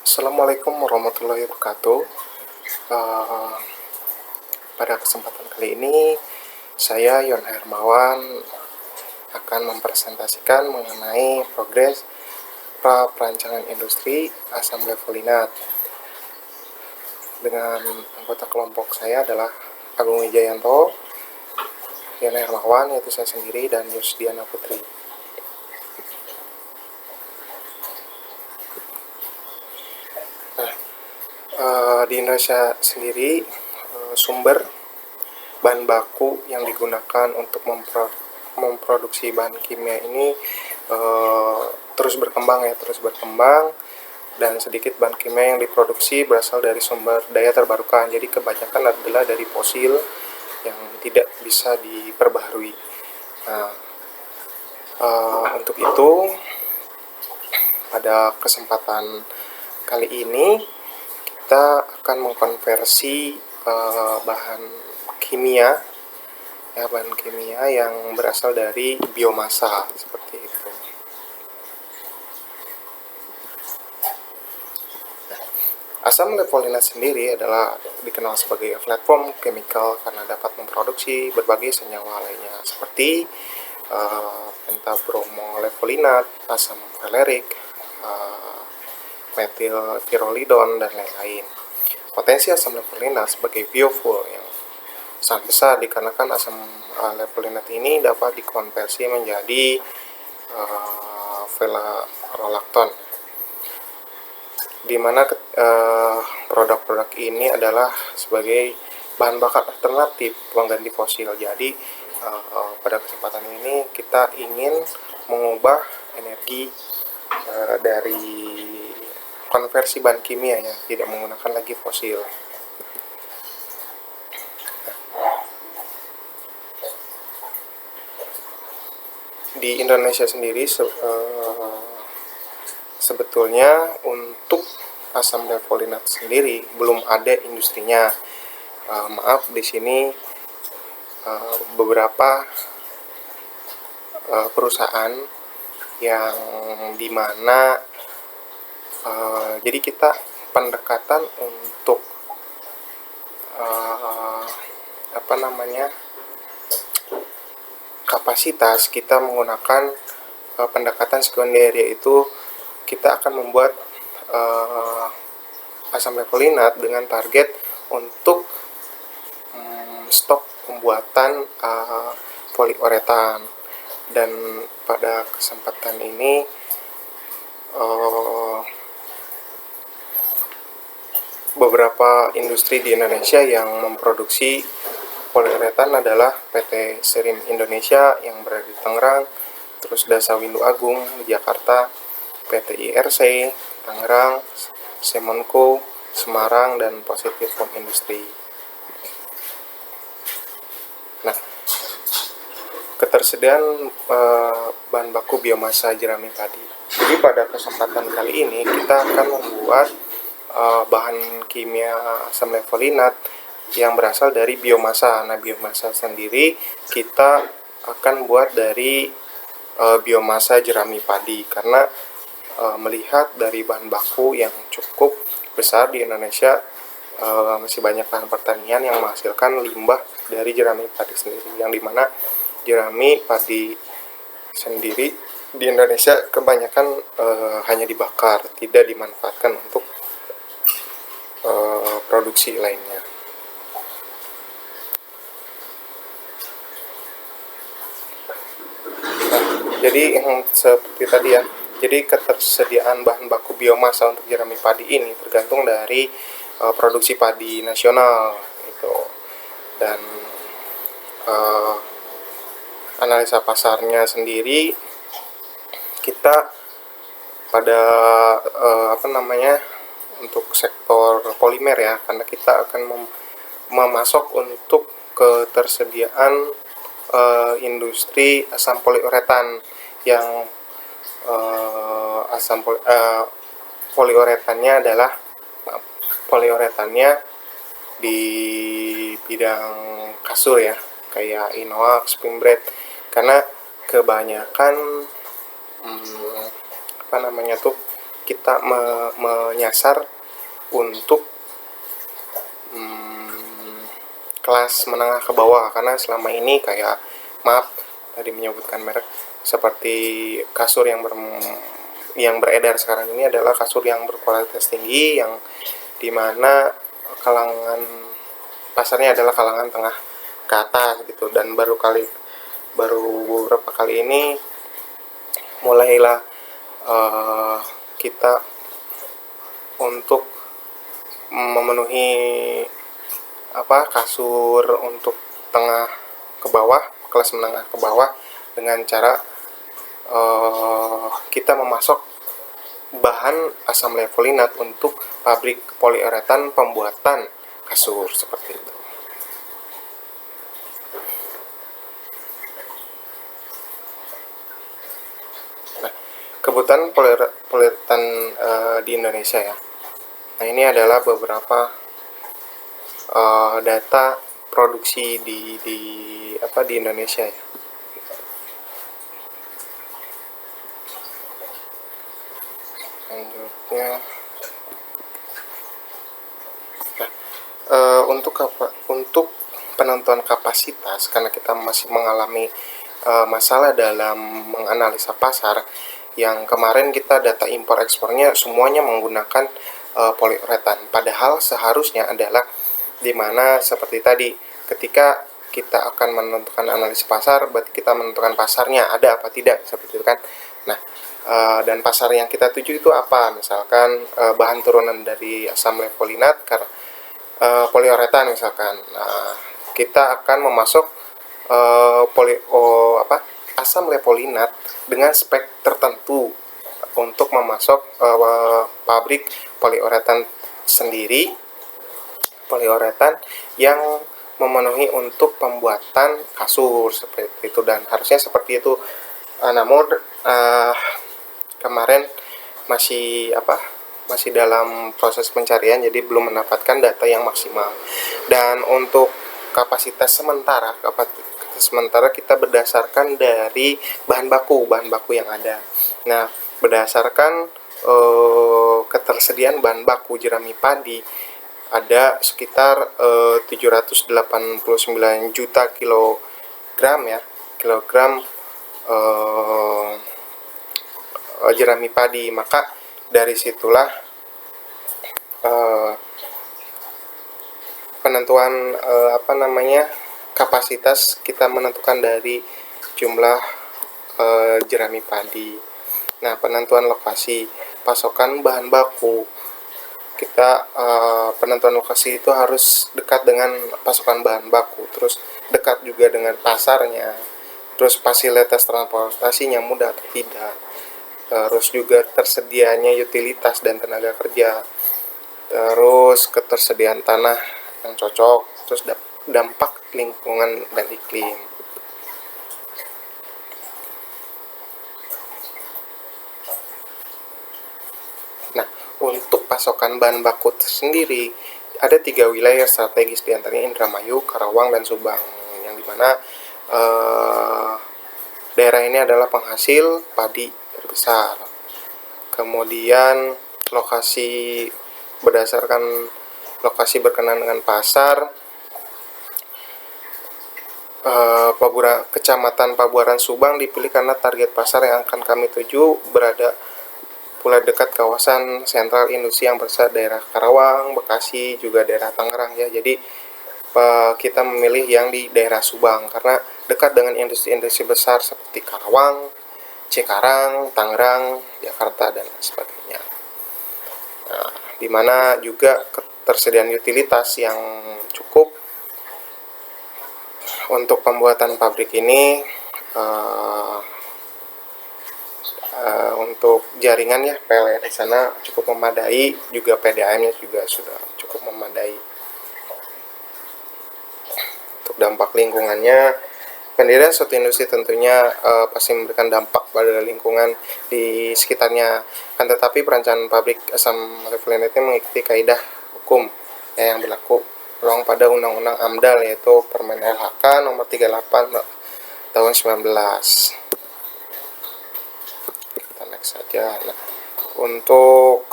Assalamualaikum warahmatullahi wabarakatuh. Eh, Pada kesempatan kali ini, saya Yon Hermawan akan mempresentasikan mengenai progres perancangan industri asam levolinat. Dengan anggota kelompok saya adalah Agung Wijayanto, Yon Hermawan, yaitu saya sendiri, dan Yusdiana Putri. Di Indonesia sendiri, sumber bahan baku yang digunakan untuk memproduksi bahan kimia ini terus berkembang, dan sedikit bahan kimia yang diproduksi berasal dari sumber daya terbarukan. Jadi kebanyakan adalah dari fosil yang tidak bisa diperbaharui. Nah, untuk itu pada kesempatan kali ini kita akan mengkonversi bahan kimia yang berasal dari biomasa seperti itu. Asam levolinat sendiri adalah dikenal sebagai platform chemical karena dapat memproduksi berbagai senyawa lainnya seperti pentabromolevolinat, asam valeric, metil virolidon, dan lain-lain. Potensi asam levolinat sebagai biofuel yang sangat besar dikarenakan asam levolinat ini dapat dikonversi menjadi ferolakton, di mana produk-produk ini adalah sebagai bahan bakar alternatif pengganti fosil. Jadi pada kesempatan ini kita ingin mengubah energi dari konversi bahan kimia ya, tidak menggunakan lagi fosil. Di Indonesia sendiri sebetulnya untuk asam levolinat sendiri belum ada industrinya. Maaf, di sini beberapa perusahaan yang dimana jadi kita pendekatan untuk kapasitas kita menggunakan pendekatan sekunder, yaitu kita akan membuat asam levolinat dengan target untuk stok pembuatan poliuretan. Dan pada kesempatan ini beberapa industri di Indonesia yang memproduksi poliuretan adalah PT Serim Indonesia yang berada di Tangerang, terus Dasa Windu Agung di Jakarta, PT IRC Tangerang, Semonco Semarang, dan Positive Foam Industry. Nah, ketersediaan bahan baku biomasa jerami padi. Jadi pada kesempatan kali ini kita akan membuat bahan kimia asam levolinat yang berasal dari biomasa. Nah, biomasa sendiri kita akan buat dari biomasa jerami padi karena melihat dari bahan baku yang cukup besar di Indonesia, masih banyak lahan pertanian yang menghasilkan limbah dari jerami padi sendiri, yang dimana jerami padi sendiri di Indonesia kebanyakan hanya dibakar, tidak dimanfaatkan untuk produksi lainnya. Jadi yang seperti tadi ya, jadi ketersediaan bahan baku biomasa untuk jerami padi ini tergantung dari produksi padi nasional itu, dan analisa pasarnya sendiri kita pada untuk sektor polimer ya, karena kita akan memasok untuk ketersediaan industri asam poliuretan yang poliuretannya di bidang kasur ya, kayak inox, spring bread, karena kebanyakan kita menyasar untuk kelas menengah ke bawah, karena selama ini kayak, maaf tadi menyebutkan merek, seperti kasur yang beredar sekarang ini adalah kasur yang berkualitas tinggi, yang dimana kalangan pasarnya adalah kalangan tengah ke atas gitu. Dan baru beberapa kali ini mulailah kita untuk memenuhi kasur untuk tengah ke bawah, kelas menengah ke bawah, dengan cara kita memasok bahan asam levolinat untuk pabrik poliuretan pembuatan kasur seperti itu. Nah, kebutuhan poliuretan di Indonesia ya. Nah, ini adalah beberapa data produksi di Indonesia ya. Selanjutnya, nah, untuk penentuan kapasitas, karena kita masih mengalami masalah dalam menganalisa pasar, yang kemarin kita data impor ekspornya semuanya menggunakan poliuretan, padahal seharusnya adalah dimana seperti tadi, ketika kita akan menentukan analisis pasar, berarti kita menentukan pasarnya ada apa tidak, seperti itu kan. Nah, dan pasar yang kita tuju itu apa? Misalkan bahan turunan dari asam levolinat, poliuretan misalkan. Kita akan memasok asam levolinat dengan spek tertentu untuk memasok pabrik poliuretan sendiri, poliuretan yang memenuhi untuk pembuatan kasur seperti itu, dan harusnya seperti itu. Namun kemarin masih dalam proses pencarian, jadi belum mendapatkan data yang maksimal. Dan untuk kapasitas sementara kita berdasarkan dari bahan baku yang ada. Nah, berdasarkan ketersediaan bahan baku jerami padi, ada sekitar 789 juta kilogram jerami padi. Maka dari situlah penentuan kapasitas kita menentukan dari jumlah jerami padi. Nah, penentuan lokasi pasokan bahan baku, kita penentuan lokasi itu harus dekat dengan pasokan bahan baku, terus dekat juga dengan pasarnya, terus fasilitas transportasinya mudah atau tidak, terus juga tersedianya utilitas dan tenaga kerja, terus ketersediaan tanah yang cocok, terus dampak lingkungan dan iklim. Nah, untuk pasokan bahan baku sendiri ada 3 wilayah strategis, diantaranya Indramayu, Karawang, dan Subang, yang dimana daerah ini adalah penghasil padi terbesar. Kemudian berdasarkan lokasi berkenan dengan pasar, Kecamatan Pabuaran Subang dipilih karena target pasar yang akan kami tuju berada pula dekat kawasan sentral industri yang besar, daerah Karawang, Bekasi, juga daerah Tangerang ya. Jadi kita memilih yang di daerah Subang karena dekat dengan industri-industri besar seperti Karawang, Cikarang, Tangerang, Jakarta, dan sebagainya. Nah, dimana juga ketersediaan utilitas yang cukup untuk pembuatan pabrik ini. Untuk jaringan ya, PLN di sana cukup memadai, juga PDAM-nya juga sudah cukup memadai. Untuk dampak lingkungannya, pendirian suatu industri tentunya pasti memberikan dampak pada lingkungan di sekitarnya. Kan tetapi perancangan pabrik asam levolinat ini mengikuti kaidah hukum yang berlaku ruang pada Undang-Undang AMDAL, yaitu Permen LHK nomor 38 tahun 19. Kita next saja. Nah, untuk